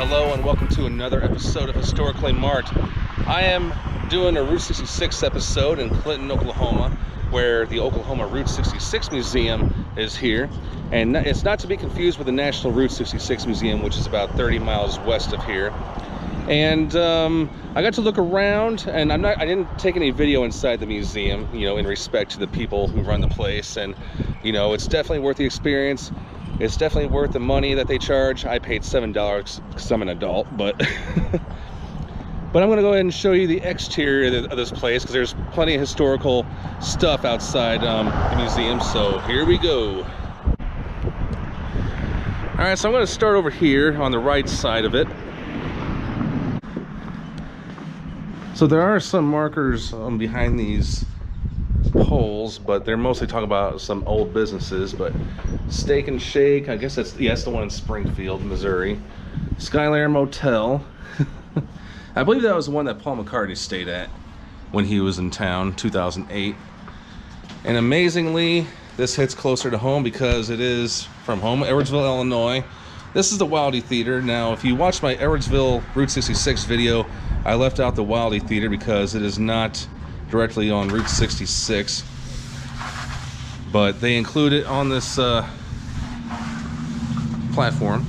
Hello and welcome to another episode of Historically Marked. I am doing a Route 66 episode in Clinton, Oklahoma, where the Oklahoma Route 66 Museum is here. And it's not to be confused with the National Route 66 Museum, which is about 30 miles west of here. And I got to look around, and I didn't take any video inside the museum, in respect to the people who run the place. And it's definitely worth the experience. It's definitely worth the money that they charge. I paid $7 because I'm an adult, but but I'm going to go ahead and show you the exterior of this place, because there's plenty of historical stuff outside the museum. So here we go. All right, so I'm going to start over here on the right side of it. So there are some markers behind these poles, but they're mostly talking about some old businesses. But Steak and Shake, I guess that's the one in Springfield, Missouri. Skylar Motel. I believe that was the one that Paul McCartney stayed at when he was in town, 2008. And amazingly, this hits closer to home because it is from home, Edwardsville, Illinois. This is the Wildy Theater. Now, if you watch my Edwardsville Route 66 video, I left out the Wildy Theater because it is not directly on Route 66, but they include it on this platform.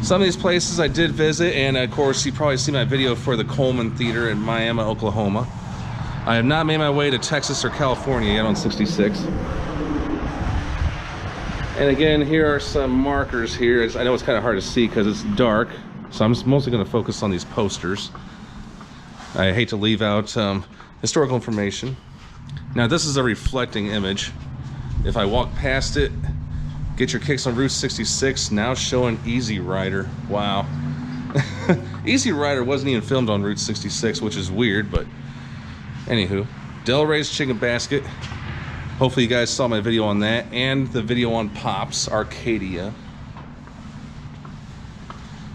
Some of these places I did visit, and of course you probably see my video for the Coleman Theater in Miami, Oklahoma. I have not made my way to Texas or California yet on 66. And again, here are some markers here. I know it's kind of hard to see because it's dark, so I'm mostly going to focus on these posters. I hate to leave out historical information. Now, this is a reflecting image. If I walk past it, get your kicks on Route 66, now showing Easy Rider. Wow. Easy Rider wasn't even filmed on Route 66, which is weird, but anywho. Del Rey's Chicken Basket. Hopefully you guys saw my video on that, and the video on Pops Arcadia.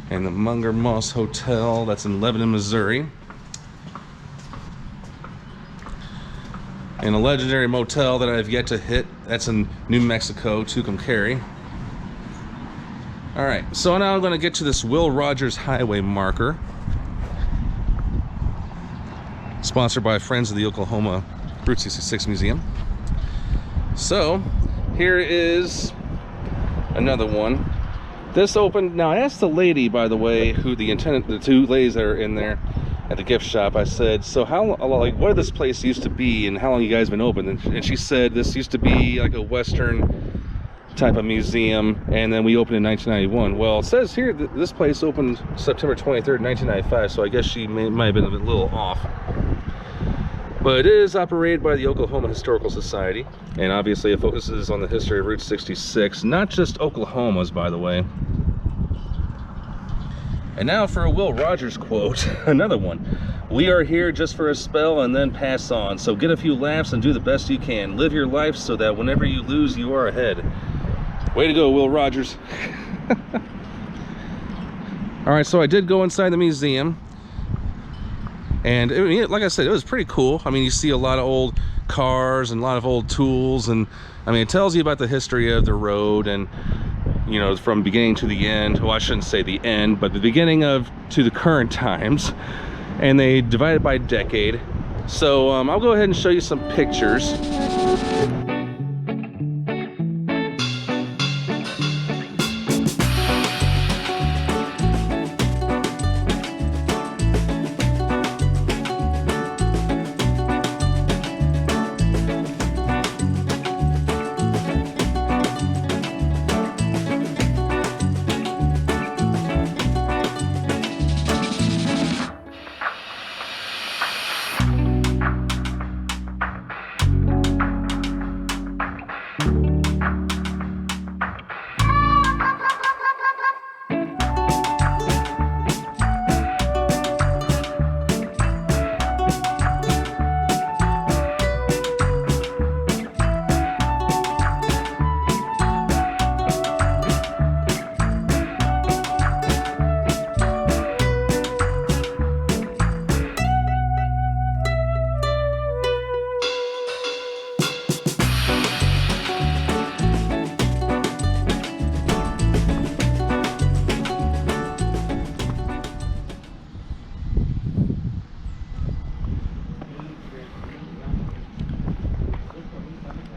And the Munger Moss Hotel, that's in Lebanon, Missouri. And a legendary motel that I've yet to hit, that's in New Mexico, Tucumcari. All right, so now I'm going to get to this Will Rogers Highway marker, sponsored by Friends of the Oklahoma Route 66 Museum. So here is another one. This opened, now I asked the lady, by the way, the two ladies that are in there at the gift shop, I said, so what this place used to be and how long you guys been open? And she said this used to be like a Western type of museum, and then we opened in 1991. Well, it says here that this place opened September 23rd, 1995, so I guess she might have been a little off. But it is operated by the Oklahoma Historical Society, and obviously it focuses on the history of Route 66, not just Oklahoma's, by the way. And now for a Will Rogers quote, another one. We are here just for a spell and then pass on. So get a few laughs and do the best you can. Live your life so that whenever you lose, you are ahead. Way to go, Will Rogers. All right, so I did go inside the museum. And like I said, it was pretty cool. I mean, you see a lot of old cars and a lot of old tools. And I mean, it tells you about the history of the road and from beginning to the end. Well, I shouldn't say the end, but the beginning to the current times. And they divide it by decade. So I'll go ahead and show you some pictures.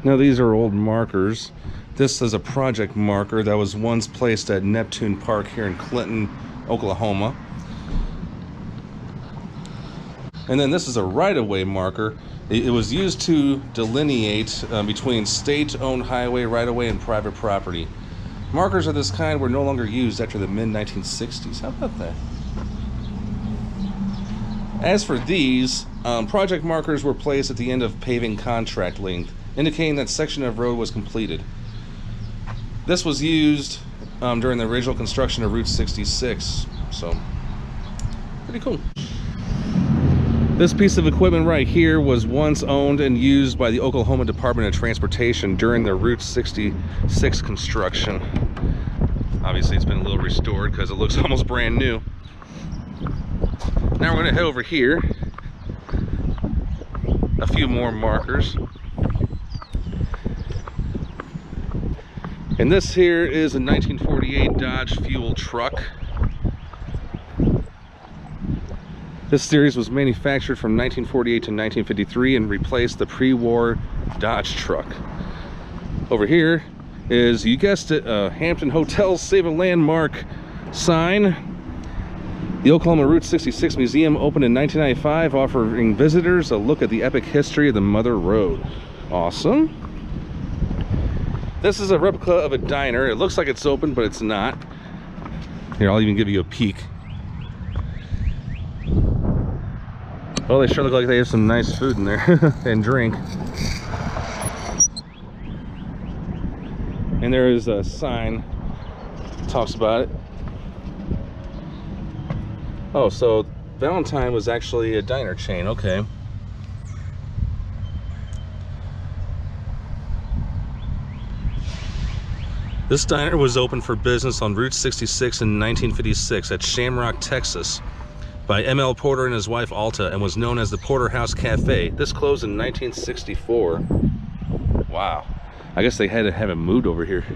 Now these are old markers. This is a project marker that was once placed at Neptune Park here in Clinton, Oklahoma. And then this is a right-of-way marker. It was used to delineate between state-owned highway right-of-way and private property. Markers of this kind were no longer used after the mid-1960s. How about that? As for these, project markers were placed at the end of paving contract length, indicating that section of road was completed. This was used during the original construction of Route 66, so pretty cool. This piece of equipment right here was once owned and used by the Oklahoma Department of Transportation during the Route 66 construction. Obviously it's been a little restored because it looks almost brand new. Now we're going to head over here. A few more markers. And this here is a 1948 Dodge fuel truck. This series was manufactured from 1948 to 1953 and replaced the pre-war Dodge truck. Over here is, you guessed it, a Hampton Hotel Save a Landmark sign. The Oklahoma Route 66 Museum opened in 1995, offering visitors a look at the epic history of the Mother Road. Awesome. This is a replica of a diner. It looks like it's open, but it's not. Here, I'll even give you a peek. Well, they sure look like they have some nice food in there and drink. And there is a sign that talks about it. Oh, so Valentine was actually a diner chain. Okay. This diner was opened for business on Route 66 in 1956 at Shamrock, Texas, by M.L. Porter and his wife Alta, and was known as the Porter House Cafe. This closed in 1964. Wow. I guess they had to have it moved over here.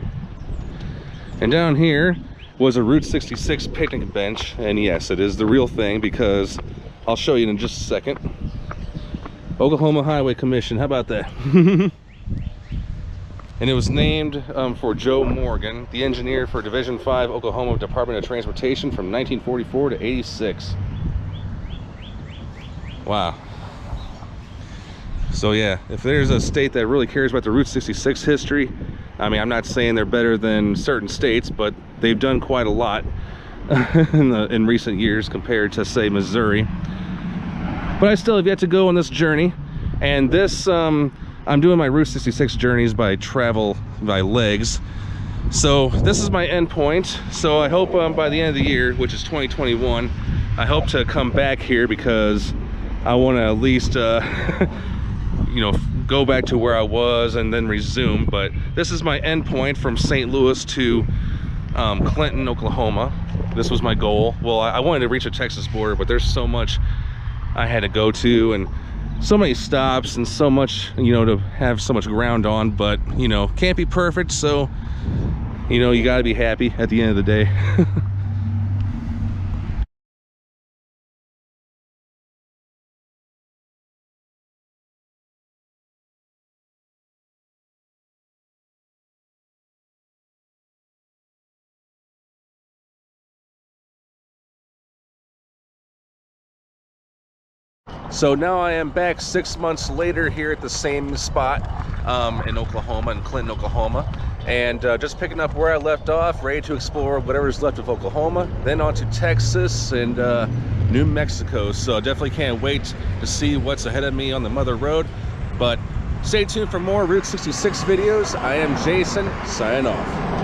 And down here was a Route 66 picnic bench, and yes, it is the real thing because I'll show you in just a second. Oklahoma Highway Commission, how about that? And it was named for Joe Morgan, the engineer for Division 5 Oklahoma Department of Transportation from 1944 to 86. Wow. So yeah, if there's a state that really cares about the Route 66 history, I mean, I'm not saying they're better than certain states, but they've done quite a lot in recent years compared to, say, Missouri. But I still have yet to go on this journey, and this I'm doing my Route 66 journeys by legs. So this is my end point. So I hope by the end of the year, which is 2021, I hope to come back here because I want to at least, you know, go back to where I was and then resume. But this is my end point from St. Louis to Clinton, Oklahoma. This was my goal. Well, I wanted to reach the Texas border, but there's so much I had to go to, and so many stops, and so much, you know, to have so much ground on. But, you know, can't be perfect, so, you know, you got to be happy at the end of the day. So now I am back 6 months later here at the same spot in Oklahoma, in Clinton, Oklahoma, and just picking up where I left off, ready to explore whatever's left of Oklahoma, then on to Texas and New Mexico. So definitely can't wait to see what's ahead of me on the Mother Road, but stay tuned for more Route 66 videos. I am Jason, signing off.